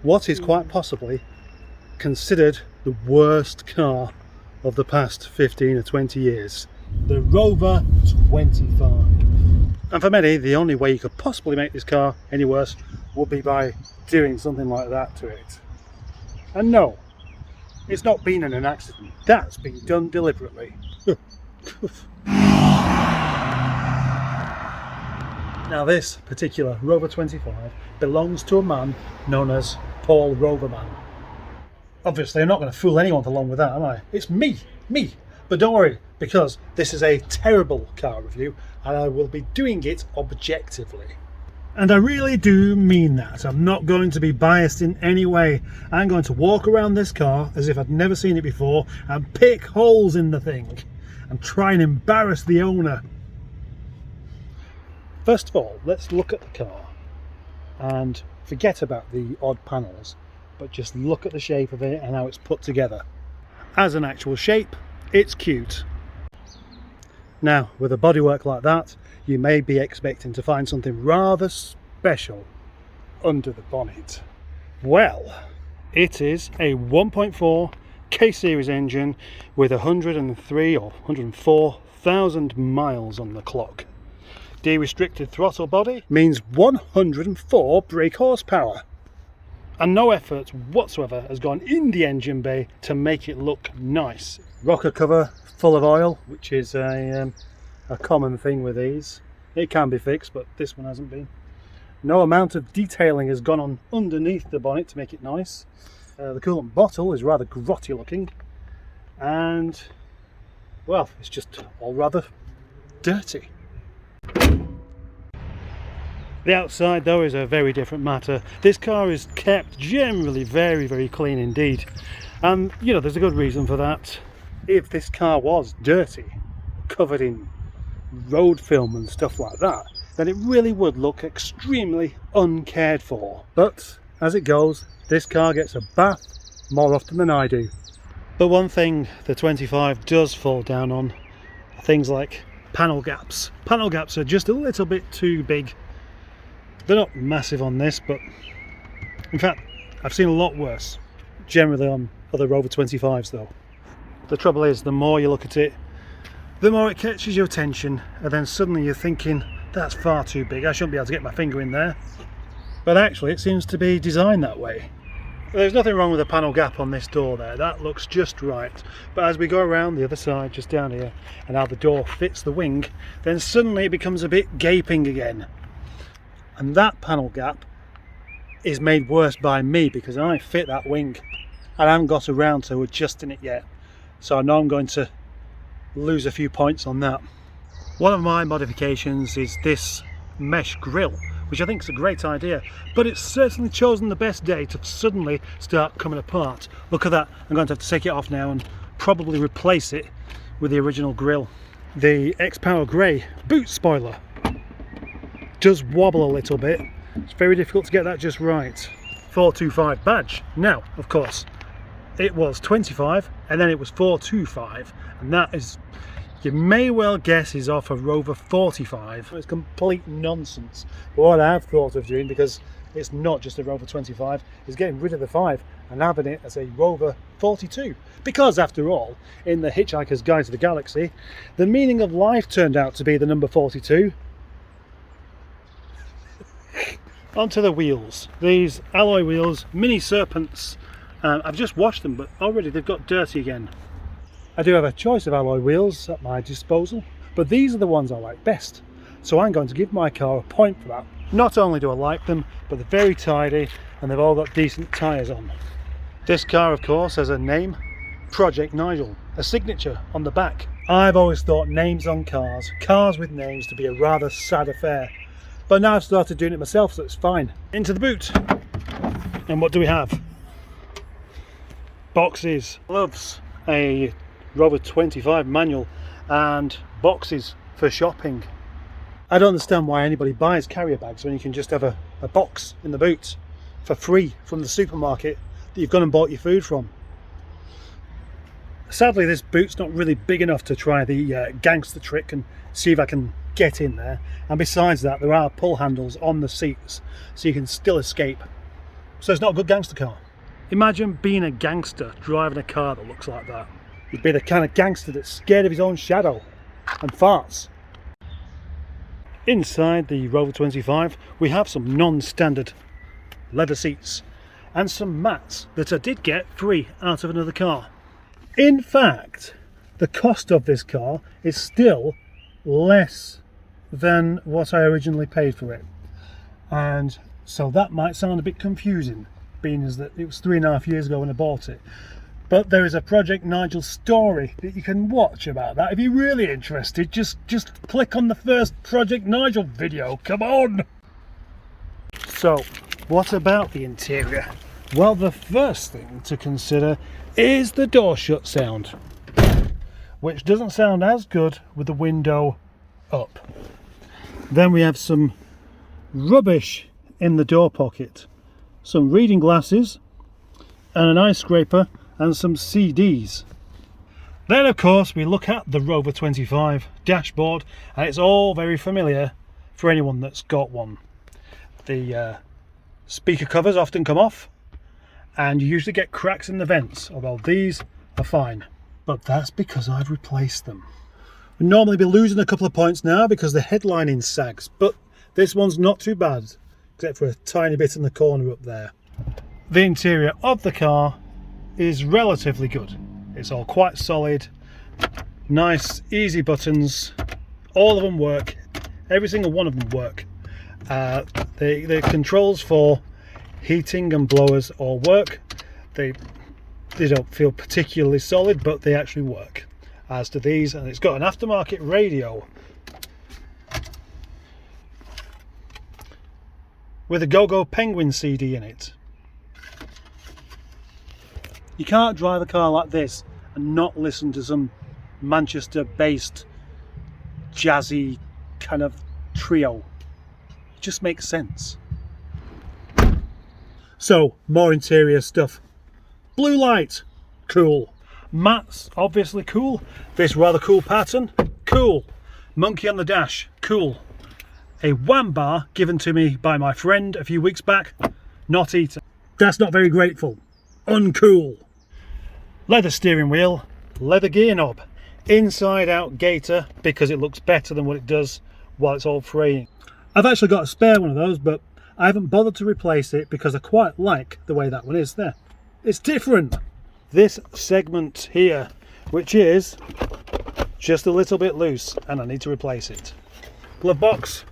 What is quite possibly considered the worst car of the past 15 or 20 years. The Rover 25. And for many, the only way you could possibly make this car any worse would be by doing something like that to it. And no, it's not been in an accident. That's been done deliberately. Now this particular Rover 25 belongs to a man known as Paul Roverman. Obviously I'm not going to fool anyone along with that, am I? It's me! But don't worry, because this is a terrible car review and I will be doing it objectively. And I really do mean that. I'm not going to be biased in any way. I'm going to walk around this car as if I'd never seen it before and pick holes in the thing and try and embarrass the owner. First of all, let's look at the car and forget about the odd panels, but just look at the shape of it and how it's put together. As an actual shape, it's cute. Now, with a bodywork like that, you may be expecting to find something rather special under the bonnet. Well, it is a 1.4 K-Series engine with 103 or 104,000 miles on the clock. De-restricted throttle body means 104 brake horsepower. And no effort whatsoever has gone in the engine bay to make it look nice. Rocker cover full of oil, which is a common thing with these. It can be fixed, but this one hasn't been. No amount of detailing has gone on underneath the bonnet to make it nice. The coolant bottle is rather grotty looking, and well, it's just all rather dirty. The outside though is a very different matter. This car is kept generally very, very clean indeed. And you know, there's a good reason for that. If this car was dirty, covered in road film and stuff like that, then it really would look extremely uncared for. But as it goes, this car gets a bath more often than I do. But one thing the 25 does fall down on are things like panel gaps. Panel gaps are just a little bit too big. They're not massive on this, but in fact I've seen a lot worse, generally on other Rover 25s though. The trouble is, the more you look at it, the more it catches your attention, and then suddenly you're thinking, that's far too big, I shouldn't be able to get my finger in there. But actually it seems to be designed that way. There's nothing wrong with a panel gap on this door there, that looks just right. But as we go around the other side, just down here, and how the door fits the wing, then suddenly it becomes a bit gaping again. And that panel gap is made worse by me because I fit that wing and I haven't got around to adjusting it yet. So I know I'm going to lose a few points on that. One of my modifications is this mesh grille, which I think is a great idea, but it's certainly chosen the best day to suddenly start coming apart. Look at that, I'm going to have to take it off now and probably replace it with the original grille. The X-Power Grey boot spoiler does wobble a little bit. It's very difficult to get that just right. 425 badge. Now, of course, it was 25 and then it was 425, and that is, you may well guess, is off a Rover 45. It's complete nonsense. But what I have thought of doing, because it's not just a Rover 25, is getting rid of the 5 and having it as a Rover 42. Because after all, in the Hitchhiker's Guide to the Galaxy, the meaning of life turned out to be the number 42. Onto the wheels. These alloy wheels, mini serpents. I've just washed them, but already they've got dirty again. I do have a choice of alloy wheels at my disposal, but these are the ones I like best. So I'm going to give my car a point for that. Not only do I like them, but they're very tidy and they've all got decent tyres on. This car, of course, has a name, Project Nigel, a signature on the back. I've always thought names on cars with names, to be a rather sad affair. But now I've started doing it myself, so it's fine. Into the boot. And what do we have? Boxes, gloves, a Rover 25 manual, and boxes for shopping. I don't understand why anybody buys carrier bags when you can just have a box in the boot for free from the supermarket that you've gone and bought your food from. Sadly, this boot's not really big enough to try the gangster trick and see if I can get in there, and besides that there are pull handles on the seats so you can still escape. So it's not a good gangster car. Imagine being a gangster driving a car that looks like that. You'd be the kind of gangster that's scared of his own shadow and farts. Inside the Rover 25 we have some non-standard leather seats and some mats that I did get free out of another car. In fact, the cost of this car is still less than what I originally paid for it, and so that might sound a bit confusing, being as that it was 3.5 years ago when I bought it. But there is a Project Nigel story that you can watch about that. If you're really interested, just click on the first Project Nigel video, come on! So, what about the interior? Well, the first thing to consider is the door shut sound, which doesn't sound as good with the window up. Then we have some rubbish in the door pocket, some reading glasses and an ice scraper and some CDs. Then of course we look at the Rover 25 dashboard, and it's all very familiar for anyone that's got one. The speaker covers often come off and you usually get cracks in the vents, although these are fine. But that's because I've replaced them. We'd normally be losing a couple of points now because the headlining sags, but this one's not too bad, except for a tiny bit in the corner up there. The interior of the car is relatively good. It's all quite solid, nice, easy buttons. All of them work. Every single one of them work. The controls for heating and blowers all work. They don't feel particularly solid, but they actually work, as do these. And it's got an aftermarket radio with a Go-Go Penguin CD in it. You can't drive a car like this and not listen to some Manchester-based jazzy kind of trio. It just makes sense. So, more interior stuff. Blue light, cool. Mats, obviously cool. This rather cool pattern, cool. Monkey on the dash, cool. A wham bar given to me by my friend a few weeks back, not eaten. That's not very grateful. Uncool. Leather steering wheel, leather gear knob, inside out gator because it looks better than what it does while it's all fraying. I've actually got a spare one of those, but I haven't bothered to replace it because I quite like the way that one is there. It's different. This segment here, which is just a little bit loose, and I need to replace it. Glove box,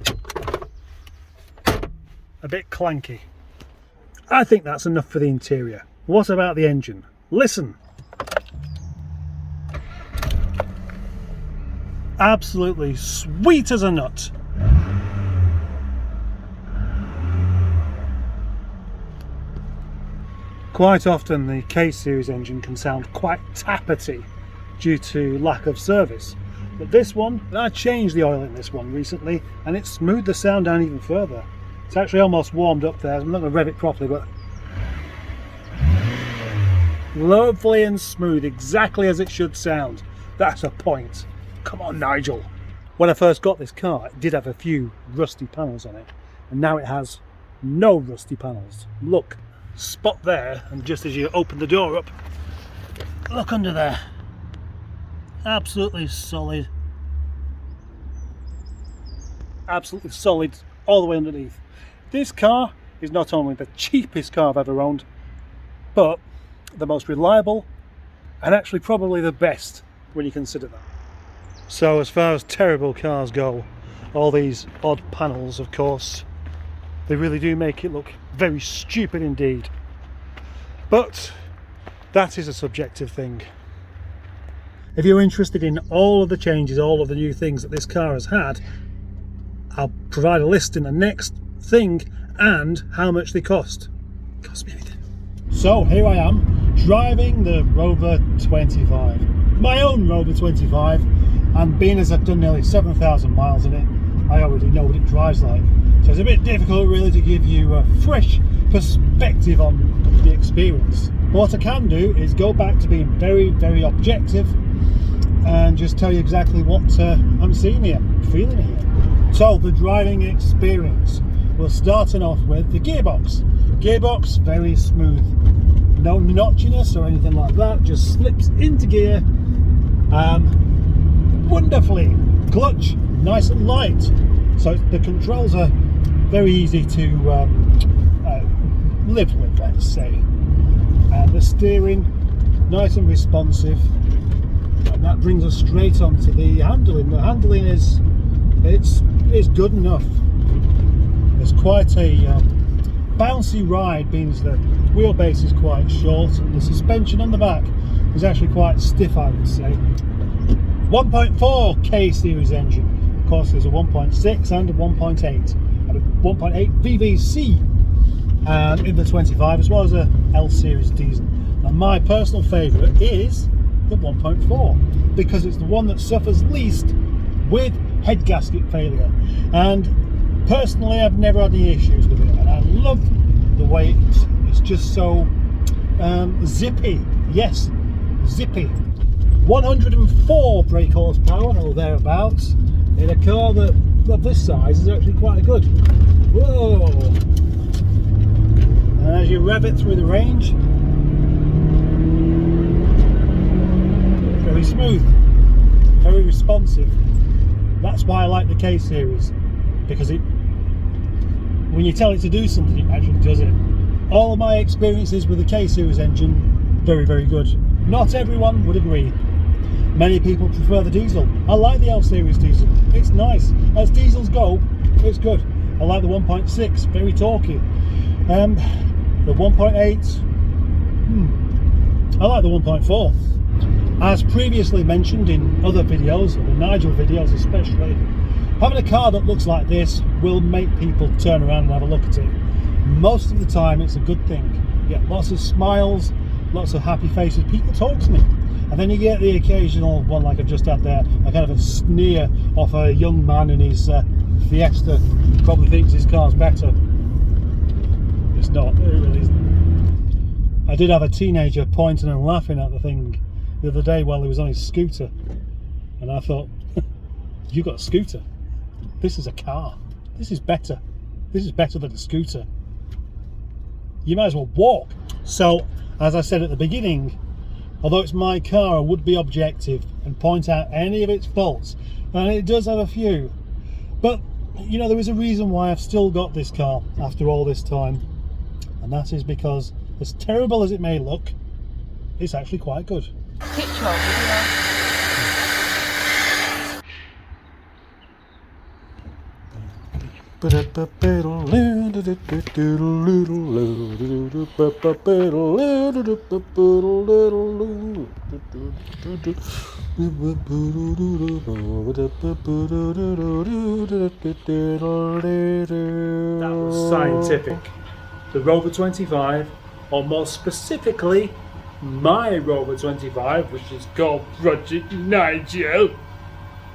a bit clanky. I think that's enough for the interior. What about the engine? Listen. Absolutely sweet as a nut. Quite often the K-Series engine can sound quite tappety due to lack of service. But this one, I changed the oil in this one recently and it smoothed the sound down even further. It's actually almost warmed up there. I'm not going to rev it properly, but lovely and smooth, exactly as it should sound. That's a point. Come on, Nigel. When I first got this car, it did have a few rusty panels on it, and now it has no rusty panels. Look, spot there, and just as you open the door up, look under there. Absolutely solid. Absolutely solid all the way underneath. This car is not only the cheapest car I've ever owned, but the most reliable, and actually probably the best when you consider that. So as far as terrible cars go, all these odd panels, of course, they really do make it look very stupid indeed. But that is a subjective thing. If you're interested in all of the changes, all of the new things that this car has had, I'll provide a list in the next thing and how much they cost. It cost me anything. So here I am driving the Rover 25, my own Rover 25, and being as I've done nearly 7,000 miles in it, I already know what it drives like. So it's a bit difficult really to give you a fresh perspective on the experience. But what I can do is go back to being very, very objective and just tell you exactly what I'm seeing here, feeling here. So the driving experience, we're starting off with the gearbox. Gearbox, very smooth, no notchiness or anything like that, just slips into gear wonderfully. Clutch, nice and light, so the controls are very easy to live with, let's say. And the steering, nice and responsive, and that brings us straight onto the handling. The handling is good enough. It's quite a bouncy ride, means the wheelbase is quite short and the suspension on the back is actually quite stiff, I would say. 1.4 K series engine. Of course, there's a 1.6 and a 1.8 and a 1.8 VVC in the 25, as well as a L series diesel. And my personal favourite is the 1.4 because it's the one that suffers least with head gasket failure, and personally I've never had any issues with it, and I love the way it's just so zippy. Yes, zippy. 104 brake horsepower or thereabouts in a car that of this size is actually quite good. Whoa! And as you rev it through the range, very smooth, very responsive. That's why I like the K series, because when you tell it to do something, it actually does it. All of my experiences with the K series engine, very, very good. Not everyone would agree. Many people prefer the diesel. I like the L series diesel. It's nice. As diesels go, it's good. I like the 1.6, very torquey. The 1.8, I like the 1.4. As previously mentioned in other videos, or the Nigel videos especially, having a car that looks like this will make people turn around and have a look at it. Most of the time it's a good thing. You get lots of smiles, lots of happy faces, people talk to me. And then you get the occasional one like I've just had there, a kind of a sneer off a young man in his Fiesta, probably thinks his car's better. It's not, it really isn't. I did have a teenager pointing and laughing at the thing the other day while he was on his scooter, and I thought, you got a scooter? This is a car. This is better. This is better than a scooter. You might as well walk. So, as I said at the beginning, although it's my car, I would be objective and point out any of its faults, and it does have a few. But, you know, there is a reason why I've still got this car after all this time, and that is because, as terrible as it may look, it's actually quite good. Picture video. That was scientific. The Rover 25, or more specifically, my Rover 25, which is called Project Nigel,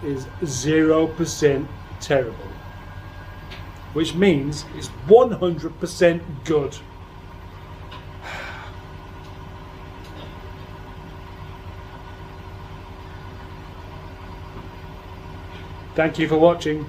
is 0% terrible. Which means it's 100% good. Thank you for watching.